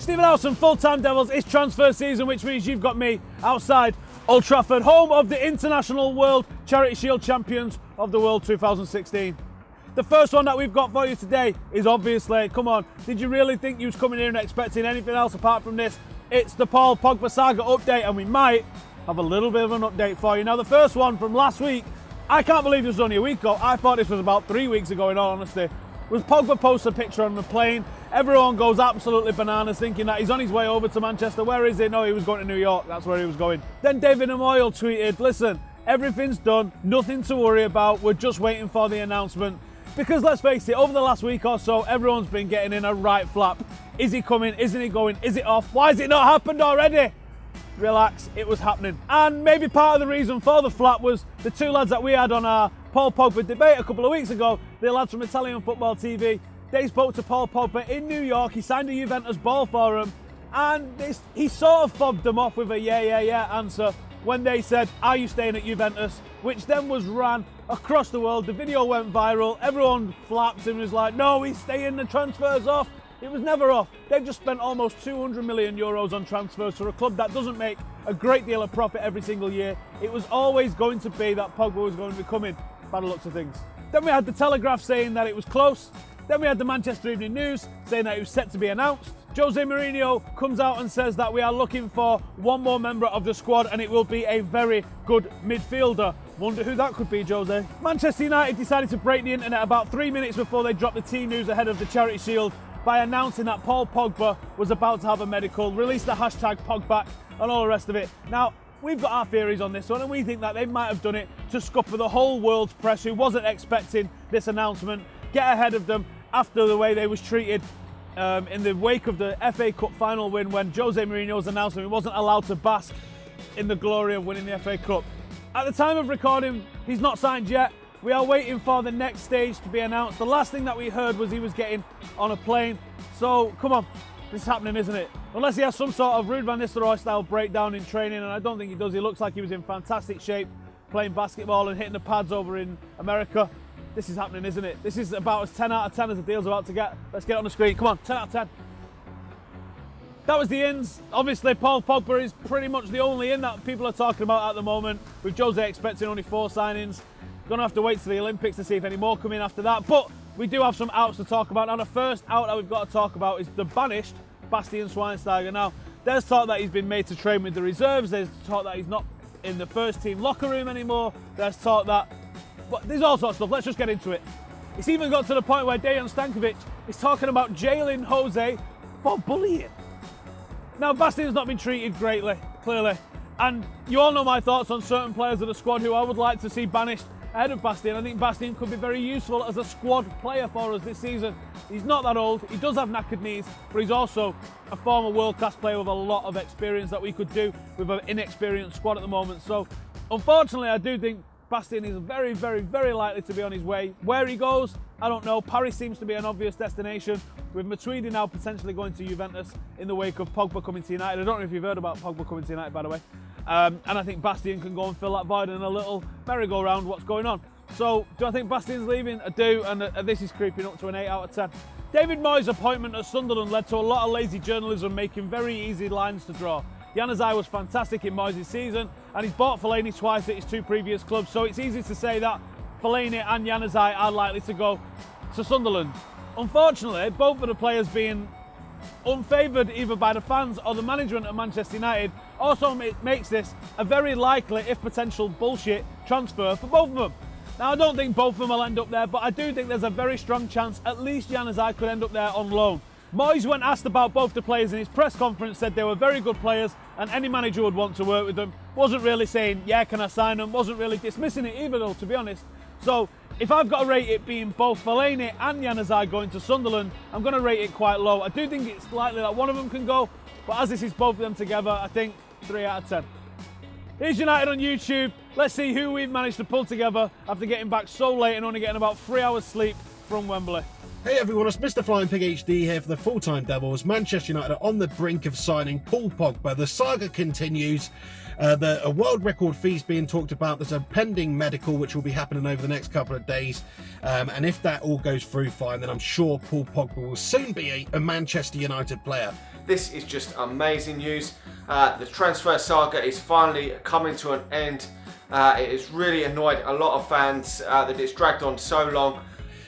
Stephen House and Full-Time Devils. It's transfer season, which means you've got me outside Old Trafford, home of the International World Charity Shield champions of the World 2016. The first one that we've got for you today is obviously, come on, did you really think you was coming here and expecting anything else apart from this? It's the Paul Pogba saga update, and we might have a little bit of an update for you. Now, the first one from last week, I can't believe it was only a week ago. I thought this was about 3 weeks ago, in all honesty. Was Pogba posts a picture on the plane. Everyone goes absolutely bananas thinking that he's on his way over to Manchester. Where is he? No, he was going to New York. That's where he was going. Then David Moyes tweeted, listen, everything's done. Nothing to worry about. We're just waiting for the announcement. Because let's face it, over the last week or so, everyone's been getting in a right flap. Is he coming? Isn't he going? Is it off? Why has it not happened already? Relax, it was happening. And maybe part of the reason for the flap was the two lads that we had on our Paul Pogba debate a couple of weeks ago, the lads from Italian Football TV. They spoke to Paul Pogba in New York. He signed a Juventus ball for him, and he sort of fobbed them off with a yeah answer when they said, are you staying at Juventus? Which then was ran across the world. The video went viral. Everyone flapped and was like, no, he's staying, the transfer's off. It was never off. They've just spent almost 200 million euros on transfers for a club that doesn't make a great deal of profit every single year. It was always going to be that Pogba was going to be coming, by the looks of things. Then we had the Telegraph saying that it was close. Then we had the Manchester Evening News saying that it was set to be announced. Jose Mourinho comes out and says that we are looking for one more member of the squad, and it will be a very good midfielder. Wonder who that could be, Jose. Manchester United decided to break the internet about 3 minutes before they dropped the team news ahead of the Charity Shield by announcing that Paul Pogba was about to have a medical, released the hashtag Pogback and all the rest of it. Now, we've got our theories on this one, and we think that they might have done it to scupper the whole world's press who wasn't expecting this announcement, get ahead of them after the way they was treated in the wake of the FA Cup final win, when Jose Mourinho's announcement he wasn't allowed to bask in the glory of winning the FA Cup. At the time of recording, he's not signed yet. We are waiting for the next stage to be announced. The last thing that we heard was he was getting on a plane. So, come on, this is happening, isn't it? Unless he has some sort of Ruud van Nistelrooy style breakdown in training, and I don't think he does. He looks like he was in fantastic shape playing basketball and hitting the pads over in America. This is happening, isn't it? This is about as 10 out of 10 as the deal's about to get. Let's get it on the screen. Come on, 10 out of 10. That was the ins. Obviously, Paul Pogba is pretty much the only in that people are talking about at the moment, with Jose expecting only 4 signings. Gonna have to wait till the Olympics to see if any more come in after that. But we do have some outs to talk about. Now, the first out that we've got to talk about is the banished Bastian Schweinsteiger. Now, there's talk that he's been made to train with the reserves. There's talk that he's not in the first team locker room anymore. There's talk that... But there's all sorts of stuff. Let's just get into it. It's even got to the point where Dejan Stankovic is talking about jailing Jose for bullying. Now, Bastian's not been treated greatly, clearly. And you all know my thoughts on certain players of the squad who I would like to see banished ahead of Bastian. I think Bastian could be very useful as a squad player for us this season. He's not that old. He does have knackered knees, but he's also a former world-class player with a lot of experience that we could do with an inexperienced squad at the moment. So, unfortunately, I do think Bastian is very, very, very likely to be on his way. Where he goes, I don't know. Paris seems to be an obvious destination, with Matuidi now potentially going to Juventus in the wake of Pogba coming to United. I don't know if you've heard about Pogba coming to United, by the way. And I think Bastian can go and fill that void in a little merry-go-round what's going on. So, do I think Bastian's leaving? I do, and this is creeping up to an 8 out of 10. David Moyes' appointment at Sunderland led to a lot of lazy journalism making very easy lines to draw. Januzaj was fantastic in Moyes' season, and he's bought Fellaini twice at his 2 previous clubs, so it's easy to say that Fellaini and Januzaj are likely to go to Sunderland. Unfortunately, both of the players being unfavoured either by the fans or the management of Manchester United also makes this a very likely, if potential, bullshit transfer for both of them. Now, I don't think both of them will end up there, but I do think there's a very strong chance at least Januzaj could end up there on loan. Moyes, when asked about both the players in his press conference, said they were very good players and any manager would want to work with them. Wasn't really saying, yeah, can I sign them? Wasn't really dismissing it either, though, to be honest. So, if I've got to rate it being both Fellaini and Januzaj going to Sunderland, I'm going to rate it quite low. I do think it's likely that one of them can go, but as this is both of them together, I think 3 out of 10. Here's United on YouTube. Let's see who we've managed to pull together after getting back so late and only getting about 3 hours sleep from Wembley. Hey everyone, it's Mr. Flying Pig HD here for the Full-Time Devils. Manchester United are on the brink of signing Paul Pogba. The saga continues. A world record fee's being talked about. There's a pending medical which will be happening over the next couple of days. And if that all goes through fine, then I'm sure Paul Pogba will soon be a Manchester United player. This is just amazing news. The transfer saga is finally coming to an end. It has really annoyed a lot of fans that it's dragged on so long.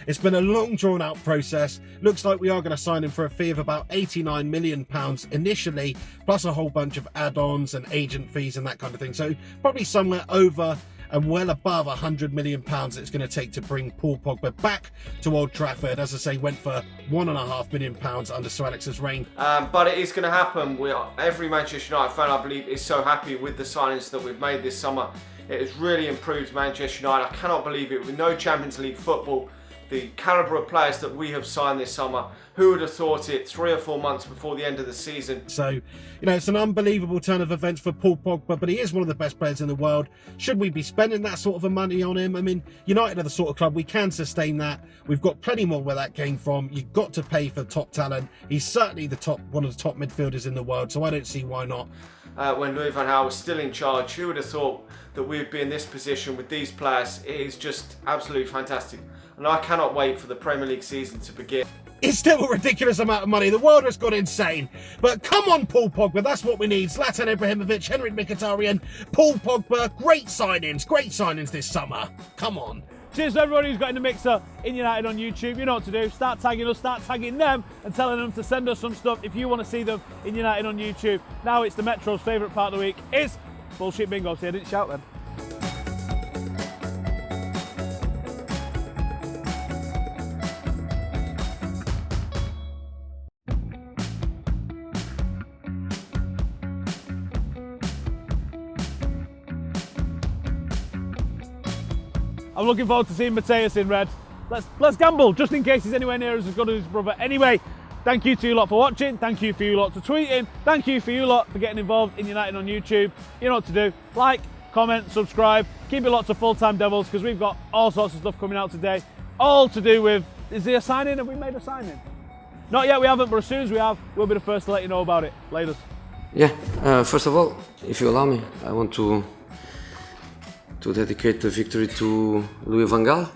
It's been a long drawn out process. Looks like we are going to sign him for a fee of about £89 million initially, plus a whole bunch of add-ons and agent fees and that kind of thing. So probably somewhere over and well above £100 million it's going to take to bring Paul Pogba back to Old Trafford. As I say, went for £1.5 million under Sir Alex's reign. But it is going to happen. Every Manchester United fan, I believe, is so happy with the signings that we've made this summer. It has really improved Manchester United. I cannot believe it. With no Champions League football, the calibre of players that we have signed this summer, who would have thought it 3 or 4 months before the end of the season? So, you know, it's an unbelievable turn of events for Paul Pogba, but he is one of the best players in the world. Should we be spending that sort of money on him? I mean, United are the sort of club, we can sustain that. We've got plenty more where that came from. You've got to pay for top talent. He's certainly one of the top midfielders in the world, so I don't see why not. When Louis van Gaal was still in charge, who would have thought that we would be in this position with these players? It is just absolutely fantastic. And I cannot wait for the Premier League season to begin. It's still a ridiculous amount of money. The world has gone insane. But come on, Paul Pogba, that's what we need. Zlatan Ibrahimovic, Henrik Mkhitaryan, Paul Pogba, great signings this summer. Come on. Cheers to everybody who's got in the mixer in United on YouTube. You know what to do. Start tagging us, start tagging them and telling them to send us some stuff if you want to see them in United on YouTube. Now it's the Metro's favourite part of the week. It's Bullshit Bingo. See, I didn't shout then. I'm looking forward to seeing Mateus in red. Let's gamble, just in case he's anywhere near as good as his brother. Anyway, thank you to you lot for watching. Thank you for you lot for tweeting. Thank you for you lot for getting involved in United on YouTube. You know what to do. Like, comment, subscribe. Keep it locked to Full-Time Devils because we've got all sorts of stuff coming out today. All to do with, is there a signing? Have we made a signing? Not yet, we haven't, but as soon as we have, we'll be the first to let you know about it. Laters. Yeah, first of all, if you allow me, I want to dedicate the victory to Louis van Gaal.